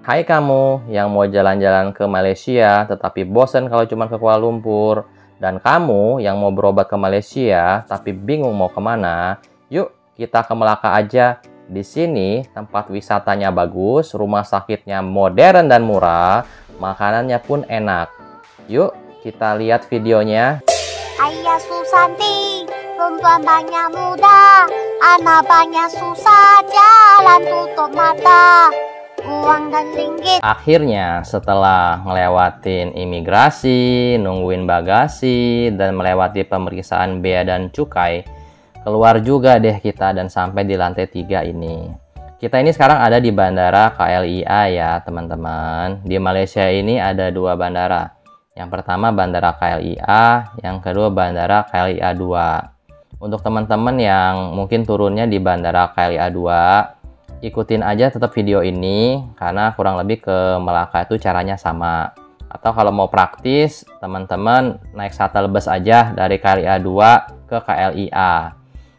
Hai kamu yang mau jalan-jalan ke Malaysia tetapi bosan kalau cuma ke Kuala Lumpur. Dan kamu yang mau berobat ke Malaysia tapi bingung mau kemana. Yuk kita ke Melaka aja. Di sini tempat wisatanya bagus, rumah sakitnya modern dan murah, makanannya pun enak. Yuk kita lihat videonya. Ayah Susanti, perempuan banyak muda, anak banyak susah, jalan tutup mata, uang dan ringgit. Akhirnya setelah ngelewatin imigrasi, nungguin bagasi, dan melewati pemeriksaan bea dan cukai, keluar juga deh kita dan sampai di lantai 3 ini. Kita ini sekarang ada di Bandara KLIA ya teman-teman. Di Malaysia ini ada 2 bandara. Yang pertama Bandara KLIA, yang kedua Bandara KLIA 2. Untuk teman-teman yang mungkin turunnya di Bandara KLIA 2, ikutin aja tetap video ini karena kurang lebih ke Melaka itu caranya sama. Atau kalau mau praktis, teman-teman naik shuttle bus aja dari KLIA 2 ke KLIA.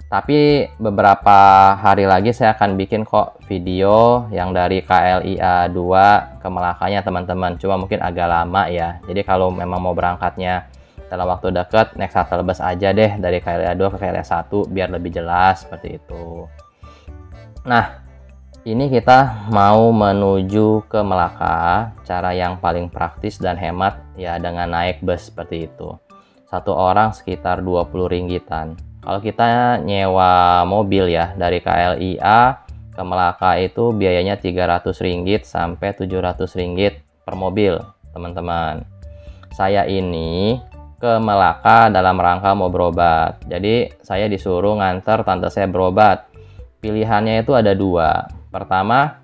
Tapi beberapa hari lagi saya akan bikin kok video yang dari KLIA 2 ke Melakanya teman-teman. Cuma mungkin agak lama ya. Jadi kalau memang mau berangkatnya dalam waktu dekat, naik shuttle bus aja deh dari KLIA 2 ke KLIA 1 biar lebih jelas seperti itu. Nah, ini kita mau menuju ke Melaka. Cara yang paling praktis dan hemat ya dengan naik bus seperti itu. Satu orang sekitar 20 ringgitan. Kalau kita nyewa mobil ya dari KLIA ke Melaka itu biayanya 300 ringgit sampai 700 ringgit per mobil, teman-teman. Saya ini ke Melaka dalam rangka mau berobat. Jadi saya disuruh nganter tante saya berobat. Pilihannya itu ada 2. Pertama,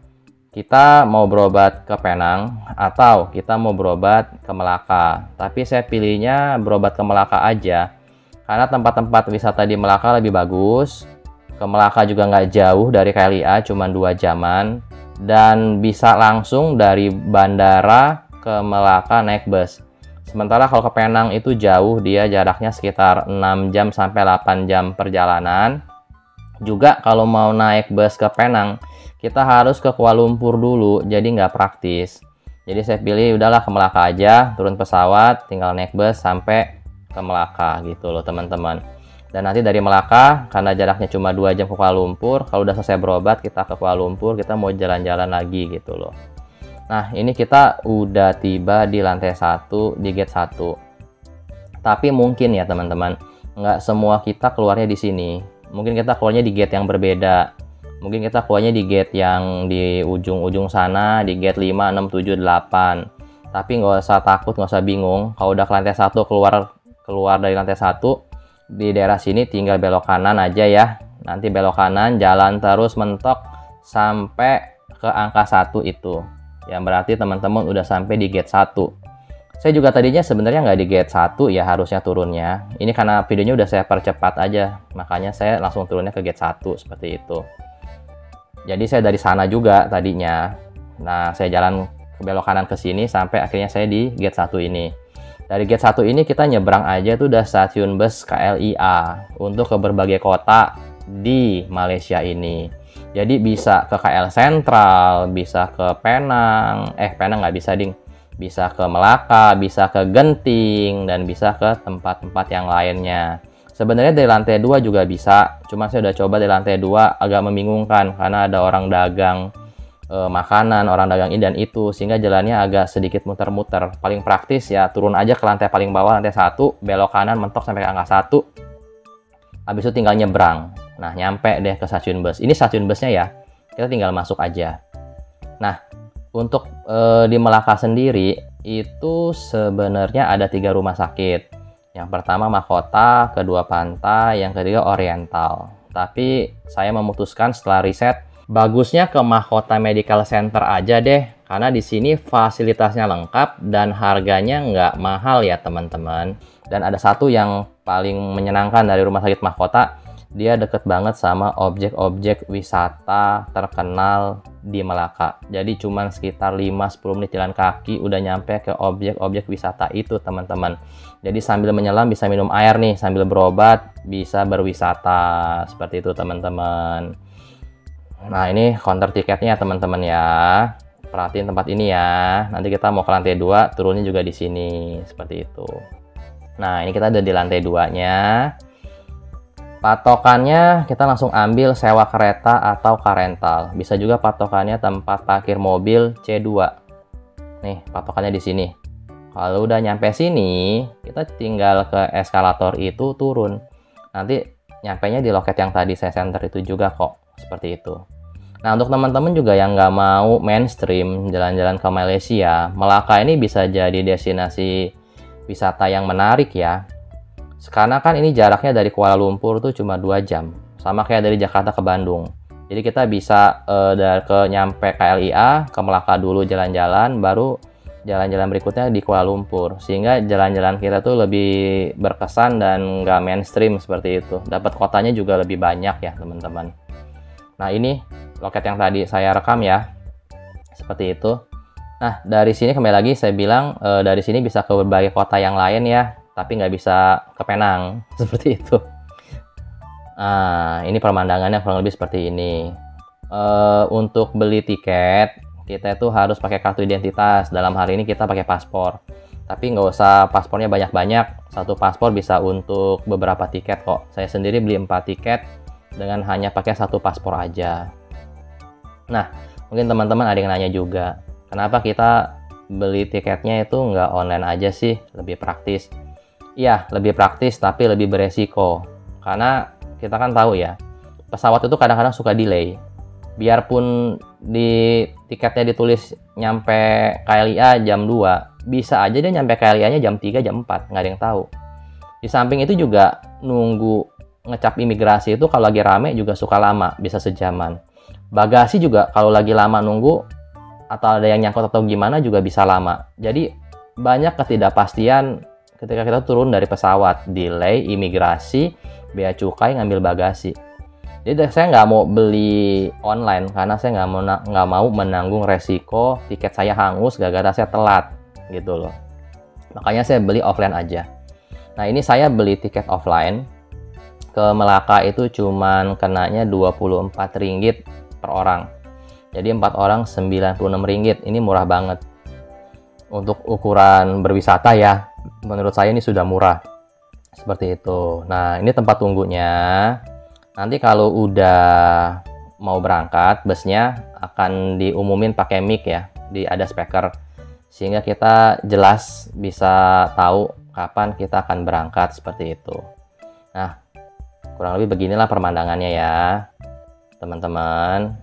kita mau berobat ke Penang atau kita mau berobat ke Melaka. Tapi saya pilihnya berobat ke Melaka aja. Karena tempat-tempat wisata di Melaka lebih bagus. Ke Melaka juga nggak jauh dari KLIA, cuma 2 jaman. Dan bisa langsung dari bandara ke Melaka naik bus. Sementara kalau ke Penang itu jauh, dia jaraknya sekitar 6 jam sampai 8 jam perjalanan. Juga kalau mau naik bus ke Penang, kita harus ke Kuala Lumpur dulu, jadi nggak praktis. Jadi saya pilih udahlah ke Melaka aja, turun pesawat, tinggal naik bus sampai ke Melaka gitu loh teman-teman. Dan nanti dari Melaka, karena jaraknya cuma 2 jam ke Kuala Lumpur, kalau udah selesai berobat kita ke Kuala Lumpur, kita mau jalan-jalan lagi gitu loh. Nah ini kita udah tiba di lantai 1 di gate 1. Tapi mungkin ya teman-teman, nggak semua kita keluarnya di sini. Mungkin kita keluarnya di gate yang berbeda. Mungkin kita keluarnya di gate yang di ujung-ujung sana, di gate 5, 6, 7, 8. Tapi nggak usah takut, nggak usah bingung. Kalau udah ke lantai 1 keluar dari lantai 1, di daerah sini tinggal belok kanan aja ya. Nanti belok kanan, jalan terus mentok sampai ke angka 1 itu. Yang berarti teman-teman udah sampai di gate 1. Saya juga tadinya sebenarnya nggak di gate 1 ya harusnya turunnya. Ini karena videonya udah saya percepat aja. Makanya saya langsung turunnya ke gate 1 seperti itu. Jadi saya dari sana juga tadinya. Nah, saya jalan ke belok kanan ke sini sampai akhirnya saya di gate 1 ini. Dari gate 1 ini kita nyebrang aja tuh udah stasiun bus KLIA untuk ke berbagai kota di Malaysia ini. Jadi bisa ke KL Sentral, bisa ke Penang, Penang nggak bisa ding. Bisa ke Melaka, bisa ke Genting, dan bisa ke tempat-tempat yang lainnya. Sebenarnya dari lantai 2 juga bisa, cuma saya udah coba dari lantai 2 agak membingungkan karena ada orang dagang makanan, orang dagang ini dan itu, sehingga jalannya agak sedikit muter-muter. Paling praktis ya turun aja ke lantai paling bawah, lantai 1, belok kanan mentok sampai ke angka 1. Habis itu tinggal nyebrang. Nah, nyampe deh ke stasiun bus. Ini stasiun busnya ya. Kita tinggal masuk aja. Nah, untuk di Melaka sendiri itu sebenarnya ada 3 rumah sakit. Yang pertama Mahkota, kedua Pantai, yang ketiga Oriental. Tapi saya memutuskan setelah riset, bagusnya ke Mahkota Medical Center aja deh. Karena di sini fasilitasnya lengkap dan harganya nggak mahal ya teman-teman. Dan ada satu yang paling menyenangkan dari rumah sakit Mahkota, dia deket banget sama objek-objek wisata terkenal di Melaka. Jadi cuman sekitar 5-10 menit jalan kaki udah nyampe ke objek-objek wisata itu teman-teman. Jadi sambil menyelam bisa minum air nih, sambil berobat bisa berwisata. Seperti itu teman-teman. Nah ini counter tiketnya teman-teman ya. Perhatiin tempat ini ya. Nanti kita mau ke lantai 2, turunnya juga di sini. Seperti itu. Nah, ini kita udah di lantai 2-nya. Patokannya kita langsung ambil sewa kereta atau car rental. Bisa juga patokannya tempat parkir mobil C2. Nih, patokannya di sini. Kalau udah nyampe sini, kita tinggal ke eskalator itu turun. Nanti nyampenya di loket yang tadi saya center itu juga kok. Seperti itu. Nah, untuk teman-teman juga yang nggak mau mainstream jalan-jalan ke Malaysia, Melaka ini bisa jadi destinasi wisata yang menarik ya. Karena kan ini jaraknya dari Kuala Lumpur tuh cuma 2 jam. Sama kayak dari Jakarta ke Bandung. Jadi kita bisa nyampe KLIA, ke Melaka dulu jalan-jalan, baru jalan-jalan berikutnya di Kuala Lumpur. Sehingga jalan-jalan kita tuh lebih berkesan dan nggak mainstream seperti itu. Dapat kotanya juga lebih banyak ya teman-teman. Nah, ini loket yang tadi saya rekam ya. Seperti itu. Nah, dari sini kembali lagi saya bilang dari sini bisa ke berbagai kota yang lain ya. Tapi nggak bisa ke Penang, seperti itu. Nah, ini pemandangannya kurang lebih seperti ini. Untuk beli tiket, kita itu harus pakai kartu identitas. Dalam hari ini kita pakai paspor. Tapi nggak usah paspornya banyak-banyak. Satu paspor bisa untuk beberapa tiket kok. Saya sendiri beli 4 tiket dengan hanya pakai 1 paspor aja. Nah, mungkin teman-teman ada yang nanya juga, kenapa kita beli tiketnya itu nggak online aja sih? Lebih praktis. Iya, lebih praktis tapi lebih beresiko. Karena kita kan tahu ya, pesawat itu kadang-kadang suka delay. Biarpun di tiketnya ditulis nyampe KLIA jam 2, bisa aja dia nyampe KLIA-nya jam 3, jam 4, nggak ada yang tahu. Di samping itu juga nunggu ngecap imigrasi itu kalau lagi rame juga suka lama, bisa sejaman. Bagasi juga kalau lagi lama nunggu, atau ada yang nyangkut atau gimana juga bisa lama. Jadi banyak ketidakpastian ketika kita turun dari pesawat, delay, imigrasi, bea cukai, ngambil bagasi. Jadi saya nggak mau beli online karena saya nggak mau menanggung resiko tiket saya hangus gara-gara saya telat gitu loh. Makanya saya beli offline aja. Nah, ini saya beli tiket offline ke Melaka itu cuman kenanya Rp24 per orang. Jadi 4 orang Rp96. Ini murah banget. Untuk ukuran berwisata ya, menurut saya ini sudah murah. Seperti itu. Nah, ini tempat tunggunya. Nanti kalau udah mau berangkat, busnya akan diumumin pakai mic ya. Ada speaker. Sehingga kita jelas bisa tahu kapan kita akan berangkat seperti itu. Nah, kurang lebih beginilah pemandangannya ya, teman-teman.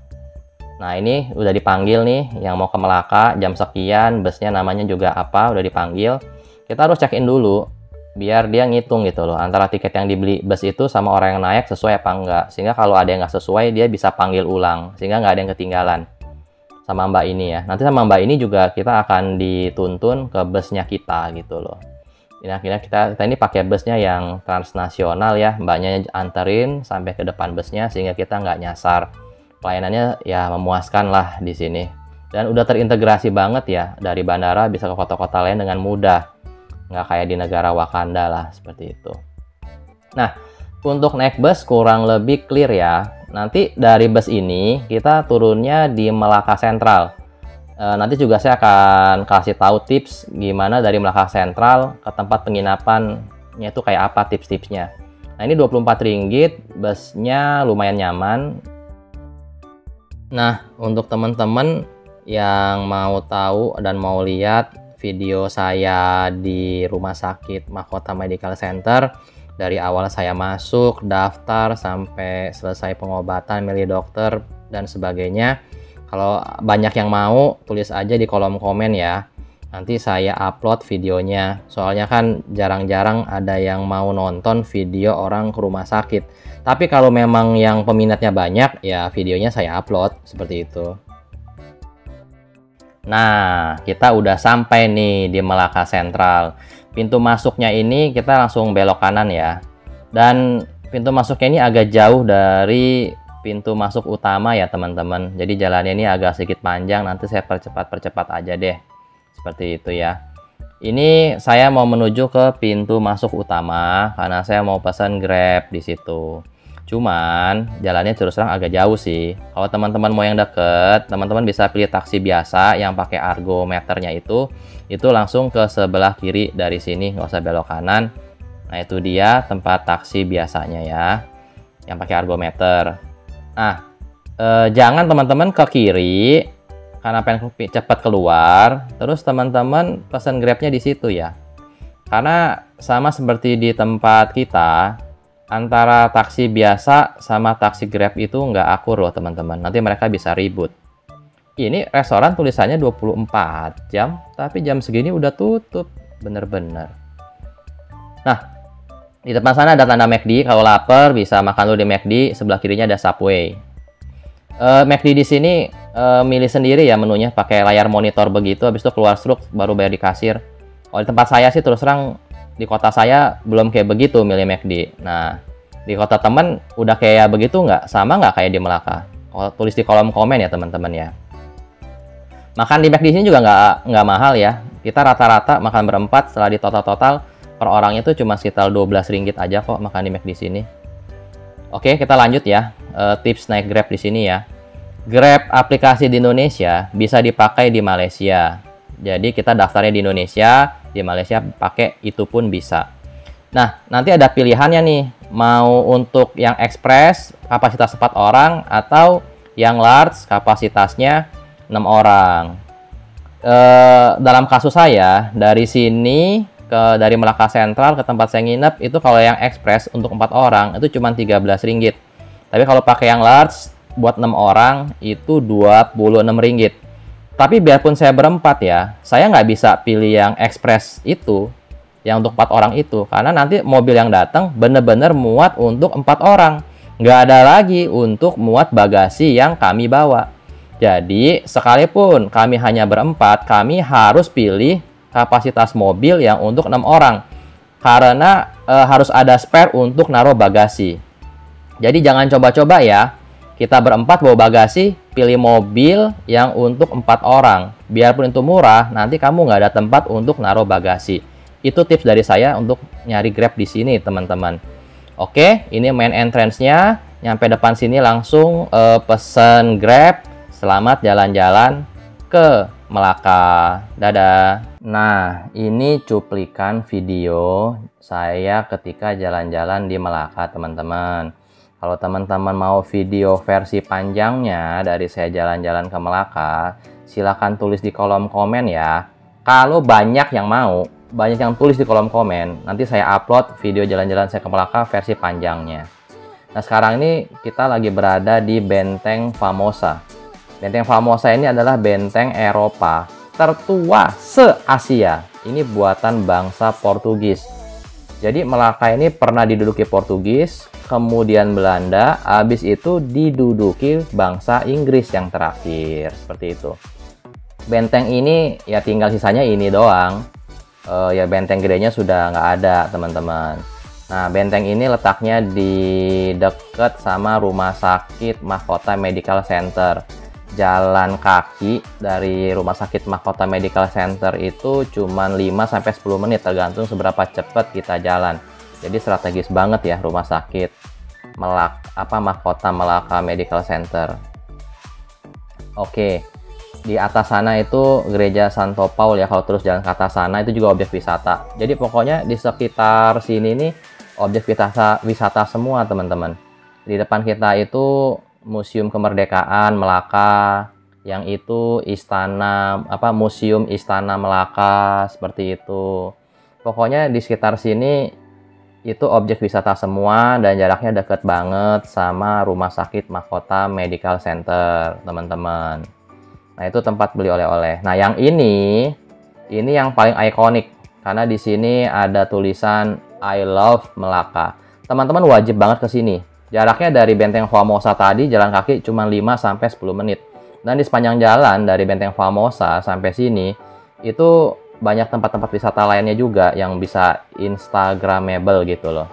Nah, ini udah dipanggil nih yang mau ke Melaka jam sekian, busnya namanya juga apa, udah dipanggil. Kita harus check in dulu biar dia ngitung gitu loh antara tiket yang dibeli bus itu sama orang yang naik sesuai apa enggak. Sehingga kalau ada yang nggak sesuai dia bisa panggil ulang sehingga nggak ada yang ketinggalan sama Mbak ini ya. Nanti sama Mbak ini juga kita akan dituntun ke busnya kita gitu loh. Ini akhirnya kita ini pakai busnya yang transnasional ya, mbaknya anterin sampai ke depan busnya sehingga kita nggak nyasar. Pelayanannya ya memuaskan lah di sini. Dan udah terintegrasi banget ya, dari bandara bisa ke kota-kota lain dengan mudah. Nggak kayak di negara Wakanda lah, seperti itu. Nah, untuk naik bus kurang lebih clear ya. Nanti dari bus ini kita turunnya di Melaka Sentral. Nanti juga saya akan kasih tahu tips gimana dari Melaka Sentral ke tempat penginapannya itu kayak apa tips-tipsnya. Nah, ini Rp24, busnya lumayan nyaman. Nah, untuk teman-teman yang mau tahu dan mau lihat video saya di Rumah Sakit Mahkota Medical Center dari awal saya masuk, daftar, sampai selesai pengobatan, milih dokter, dan sebagainya. Kalau banyak yang mau, tulis aja di kolom komen ya. Nanti saya upload videonya. Soalnya kan jarang-jarang ada yang mau nonton video orang ke rumah sakit. Tapi kalau memang yang peminatnya banyak, ya videonya saya upload. Seperti itu. Nah, kita udah sampai nih di Melaka Sentral. Pintu masuknya ini kita langsung belok kanan ya. Dan pintu masuknya ini agak jauh dari pintu masuk utama ya teman-teman. Jadi jalannya ini agak sedikit panjang, nanti saya percepat aja deh. Seperti itu ya. Ini saya mau menuju ke pintu masuk utama karena saya mau pesan Grab di situ. Cuman jalannya terus terang agak jauh sih. Kalau teman-teman mau yang deket, teman-teman bisa pilih taksi biasa yang pakai argometernya itu langsung ke sebelah kiri dari sini, nggak usah belok kanan. Nah itu dia tempat taksi biasanya ya, yang pakai argometer. Nah jangan teman-teman ke kiri karena pengen cepat keluar, terus teman-teman pesan Grabnya di situ ya. Karena sama seperti di tempat kita, antara taksi biasa sama taksi Grab itu nggak akur loh teman-teman. Nanti mereka bisa ribut. Ini restoran tulisannya 24 jam, tapi jam segini udah tutup. Bener-bener. Nah, di depan sana ada tanda McD. Kalau lapar bisa makan dulu di McD. Sebelah kirinya ada Subway. McD di sini milih sendiri ya menunya. Pakai layar monitor begitu. Habis itu keluar struk baru bayar di kasir. Kalau di tempat saya sih terus terang di kota saya belum kayak begitu milih McD. Nah, di kota teman udah kayak begitu nggak? Sama nggak kayak di Melaka? Tulis di kolom komen ya teman-teman ya. Makan di McD sini juga nggak mahal ya. Kita rata-rata makan berempat setelah di total-total per orangnya itu cuma sekitar 12 ringgit aja kok makan di McD sini. Oke, kita lanjut ya. Tips naik Grab di sini ya. Grab aplikasi di Indonesia bisa dipakai di Malaysia. Jadi kita daftarnya di Indonesia, di Malaysia pakai itu pun bisa. Nah, nanti ada pilihannya nih. Mau untuk yang express kapasitas 4 orang atau yang large kapasitasnya 6 orang. Dalam kasus saya, dari sini dari Melaka Sentral ke tempat saya nginep itu kalau yang express untuk 4 orang itu cuma 13 ringgit. Tapi kalau pakai yang large buat 6 orang itu 26 ringgit. Tapi biarpun saya berempat ya, saya nggak bisa pilih yang express itu, yang untuk 4 orang itu. Karena nanti mobil yang datang bener-bener muat untuk 4 orang. Nggak ada lagi untuk muat bagasi yang kami bawa. Jadi, sekalipun kami hanya berempat, kami harus pilih kapasitas mobil yang untuk 6 orang. Karena harus ada spare untuk naruh bagasi. Jadi, jangan coba-coba ya. Kita berempat bawa bagasi, pilih mobil yang untuk 4 orang. Biarpun itu murah, nanti kamu nggak ada tempat untuk naruh bagasi. Itu tips dari saya untuk nyari Grab di sini, teman-teman. Oke, ini main entrance-nya. Nyampe depan sini langsung pesen Grab. Selamat jalan-jalan ke Melaka. Dadah. Nah, ini cuplikan video saya ketika jalan-jalan di Melaka, teman-teman. Kalau teman-teman mau video versi panjangnya dari saya jalan-jalan ke Melaka, silahkan tulis di kolom komen ya. Kalau banyak yang mau, banyak yang tulis di kolom komen, nanti saya upload video jalan-jalan saya ke Melaka versi panjangnya. Nah, sekarang ini kita lagi berada di Benteng Famosa. Benteng Famosa ini adalah benteng Eropa tertua se-Asia. Ini buatan bangsa Portugis. Jadi Melaka ini pernah diduduki Portugis, kemudian Belanda, habis itu diduduki bangsa Inggris yang terakhir. Seperti itu. Benteng ini ya tinggal sisanya ini doang. Ya benteng gedenya sudah nggak ada, teman-teman. Nah, benteng ini letaknya di dekat sama Rumah Sakit Mahkota Medical Center. Jalan kaki dari Rumah Sakit Mahkota Medical Center itu cuma 5-10 menit tergantung seberapa cepat kita jalan. Jadi strategis banget ya Rumah Sakit Mahkota Melaka Medical Center. Oke. Di atas sana itu Gereja Santo Paul ya, kalau terus jalan ke atas sana itu juga objek wisata. Jadi pokoknya di sekitar sini nih objek wisata semua, teman-teman. Di depan kita itu Museum Kemerdekaan Melaka, yang itu Museum Istana Melaka, seperti itu. Pokoknya di sekitar sini itu objek wisata semua dan jaraknya deket banget sama Rumah Sakit Mahkota Medical Center, teman-teman. Nah, itu tempat beli oleh-oleh. Nah, yang ini yang paling ikonik karena di sini ada tulisan I love Melaka. Teman-teman wajib banget ke sini. Jaraknya dari Benteng Famosa tadi jalan kaki cuma 5-10 menit. Dan di sepanjang jalan dari Benteng Famosa sampai sini itu banyak tempat-tempat wisata lainnya juga yang bisa instagramable gitu loh.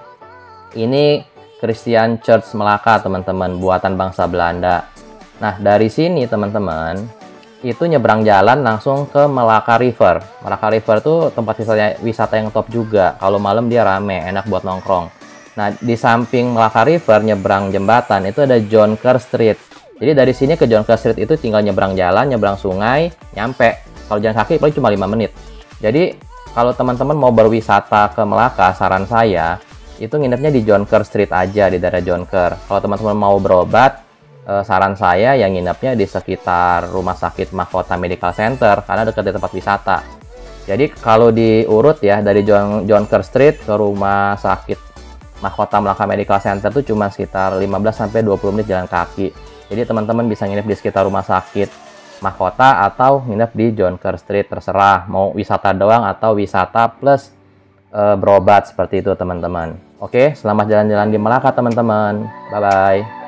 Ini Christian Church Melaka, teman-teman, buatan bangsa Belanda. Nah, dari sini teman-teman itu nyebrang jalan langsung ke Melaka River. Melaka River tuh tempat wisata yang top juga. Kalau malam dia rame, enak buat nongkrong. Nah, di samping Melaka River, nyebrang jembatan, itu ada Jonker Street. Jadi dari sini ke Jonker Street itu tinggal nyebrang jalan, nyebrang sungai, nyampe. Kalau jalan kaki paling cuma 5 menit. Jadi kalau teman-teman mau berwisata ke Melaka, saran saya itu nginepnya di Jonker Street aja, di daerah Jonker. Kalau teman-teman mau berobat, saran saya yang nginepnya di sekitar Rumah Sakit Mahkota Medical Center karena dekat di tempat wisata. Jadi kalau diurut ya, dari Jonker Street ke Rumah Sakit Mahkota Melaka Medical Center itu cuma sekitar 15-20 menit jalan kaki. Jadi teman-teman bisa nginep di sekitar Rumah Sakit Mahkota atau nginep di Jonker Street, terserah mau wisata doang atau wisata plus berobat seperti itu teman-teman. Oke, selamat jalan-jalan di Melaka teman-teman. Bye-bye.